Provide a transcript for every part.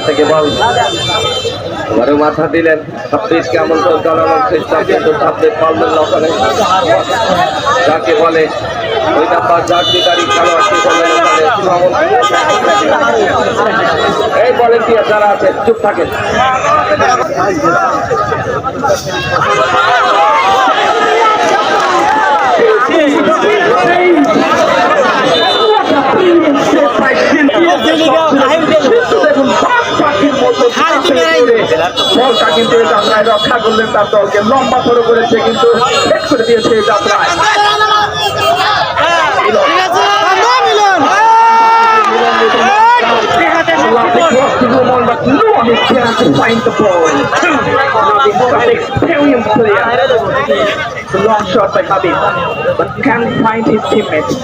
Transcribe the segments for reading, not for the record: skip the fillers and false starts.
থেকে বল আরো মাথা দিলেন ছাব্বিশকে আমন্ত্রণ জানানোর চেষ্টা কিন্তু ছাব্বিশ পারলেন না ওখানে যাকে বলে ওই নাম্বার জার্সিধারী খেলোয়াড়কে বললেন এই ভলেন্টিয়ার যারা আছে চুপ থাকেন বলটা কিন্তু এই যাত্রায় রক্ষা করলেন তার দলকে লম্বা থ্রো করেছে কিন্তু শেষ করে দিয়েছে এই যাত্রায় but no one is trying to find the ball. It's an experienced player. The long shot by Habib, but can't find his teammates.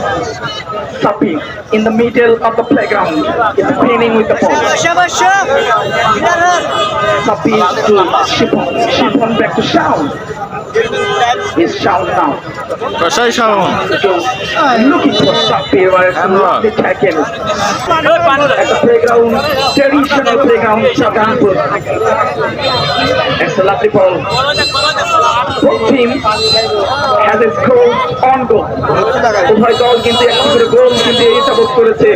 Sapi in the middle of the playground is spinning with the ball. Sapi to Shipon. Shipon back to Shaun. Is Shaun now. Looking for Sapi where the tackle. At the playground, traditional playground, Shahjahanpur. It's a lovely ball. Both team has a score on goal. উভয় দল কিন্তু একটি করে গোল কিন্তু এটাবোধ করেছে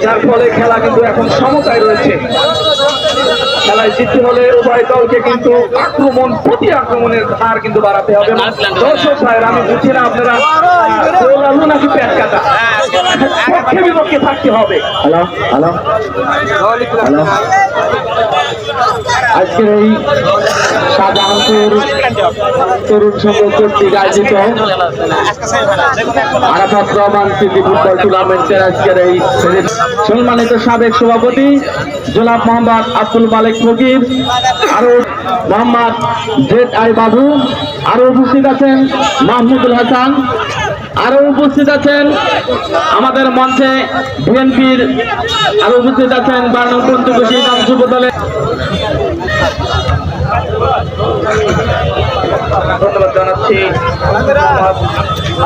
যার ফলে খেলা কিন্তু এখন সমতায় রয়েছে খেলায় জিততে হলে উভয় দলকে কিন্তু আক্রমণ প্রতি আক্রমণের ধার কিন্তু বাড়াতে হবে দর্শক ভাইয়ের আমি বুঝি না আপনারা গোল আলু নাকি পেট কাটা পক্ষে বিপক্ষে থাকতে হবে হ্যালো হ্যালো হ্যালো আজকের এই শাহজাহানপুর তরুণ সংঘ কর্তৃক আয়োজিত আরাফাত রহমান সিটি ফুটবল টুর্নামেন্টের আজকের এই সম্মানিত সাবেক সভাপতি জনাব মোহাম্মদ আব্দুল মালিক ফকির আরো মোহাম্মদ জেদ আই বাবু আরো উপস্থিত আছেন মাহমুদুল হাসান আরো উপস্থিত আছেন আমাদের মঞ্চে বিএনপির আরো উপস্থিত আছেন বার্নং পঞ্চকোশী যুব দলের ধন্যবাদ জানাচ্ছি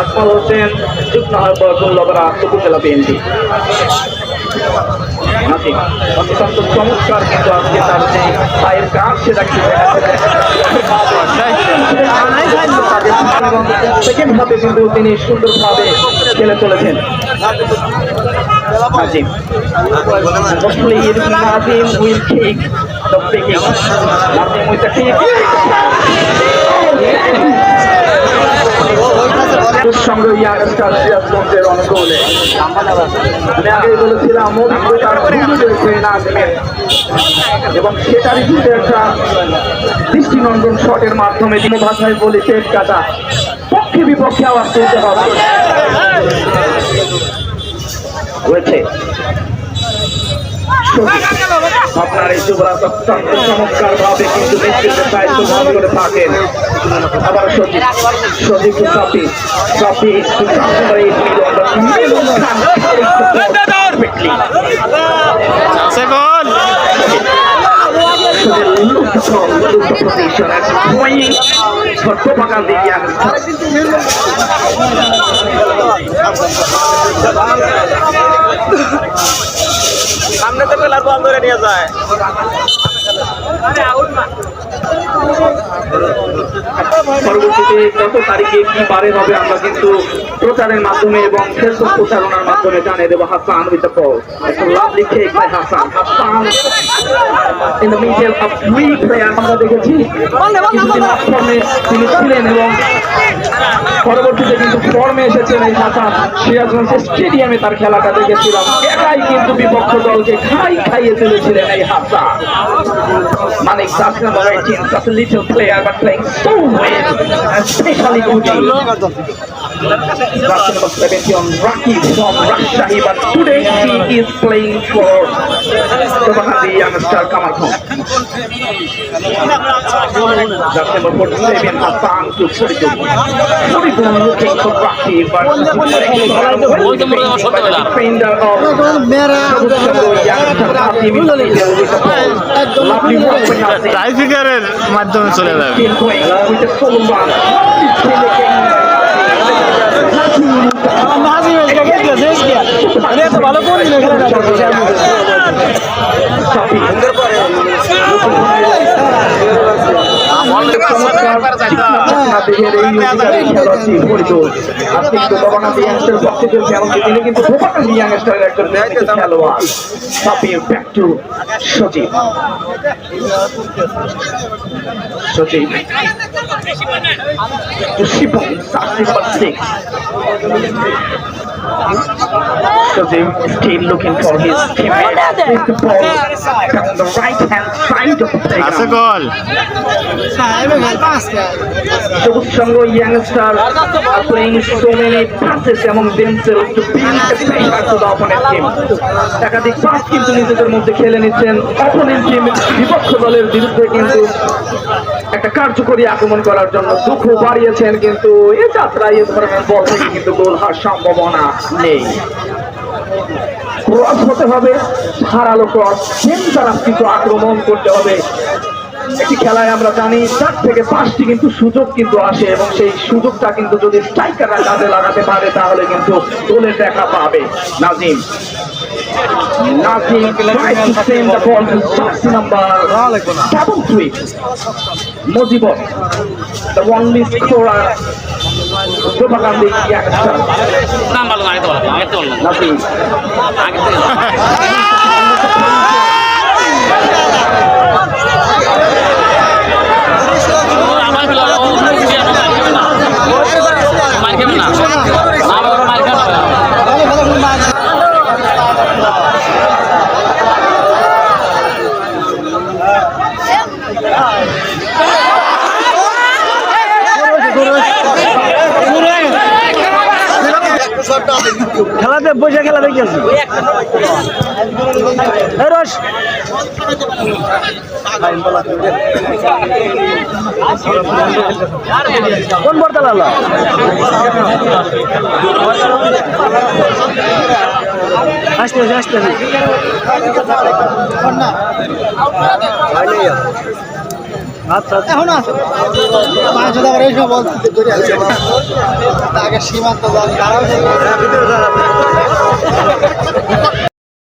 আকমল হোসেন যুগ্ম আহ্বায়ক উল্লাপাড়া উপজেলা বিএনপি অত্যন্ত চমৎকার কিন্তু আজকে তার যে পায়ের কাজ সেটা সেকেন্ড হাতে কিন্তু তিনি সুন্দরভাবে খেলে চলেছেন Nazim. Hopefully Nazim will kick the picking. Nazim with the kick. সঙ্গে ইয়াংস্টার সিরাজগঞ্জের অনুকূলে আমি আগে বলেছিলাম অভিজ্ঞতার ভুল রয়েছে নাজিমের এবং সেটারই কিন্তু একটা দৃষ্টিনন্দন শটের মাধ্যমে তিনি ভাষায় বলি পেট কাটা পক্ষে বিপক্ষে আওয়াজ তুলতে হবে রয়েছে আপনার এই যুবরাজ অত্যন্ত চমৎকার ভাবে কিন্তু নেতৃত্বের দায়িত্ব গ্রহণ করে থাকেন আবার সজীব সাপি সামনে তো পেলার বল ধরে নিয়ে যায় পরবর্তীতে কত তারিখে কি বারে হবে আমরা কিন্তু প্রচারের মাধ্যমে এবং ফেসবুক প্রচারণার মাধ্যমে জানিয়ে দেবো হাসান উইথ দ্য বল একটা lovely kick by Hasan in the middle of three player আমরা দেখেছি ফর্মে তিনি ছিলেন এবং পরবর্তীতে কিন্তু ফর্মে এসেছেন এই হাসান সিরাজগঞ্জ স্টেডিয়ামে তার খেলাটা দেখেছিলাম একাই কিন্তু বিপক্ষ দলকে খাইয়ে তুলেছিলেন এই হাসান মানে number 18, such a little player but playing so well, especially good. That's number 70 on Rocky from Rajshahi, but today he is playing for the youngster Kamal Khan. That's number 47, Hassan to 42 looking for Rocky, but defender of lovely work with Hassan. টাইফিকারের মাধ্যমে চলে যাবে তিনি কিন্তু একজন খেলোয়াড়। Back to Sajib. Sajib to Shibon, number 6. Sojim still looking for his teammate. With the ball on the right hand side of the আছে playground. Goal. Shabut Shango youngster are playing so many passes among themselves to bring the pressure to the opponent team. একাধিক pass কিন্তু নিজেদের মধ্যে খেলে নিচ্ছেন opponent team বিপক্ষ দলের বিরুদ্ধে কিন্তু একটা কার্যকরী আক্রমণ করার জন্য দুঃখ বাড়িয়েছেন, কিন্তু এ যাত্রায় এ ধরনের বল থেকে কিন্তু গোল হওয়ার সম্ভাবনা নেই। ক্রস হতে হবে, ধারালো ক্রস, ডেঞ্জারাস কিন্তু আক্রমণ করতে হবে। একটি খেলায় আমরা জানি 4 থেকে 5টি কিন্তু সুযোগ কিন্তু আসে এবং সেই সুযোগটা কিন্তু যদি স্ট্রাইকাররা কাজে লাগাতে পারে তাহলে কিন্তু গোলের দেখা পাবে। Nazim tries to send the ball to jersey number 73. Mojibor, the only scorer. Propaganda youngster. Nasim. খেলাতে বসে খেলা দেখেছি রস কোন বর্তাল আসতে আসতে আচ্ছা এখন আছে আগে সীমান্ত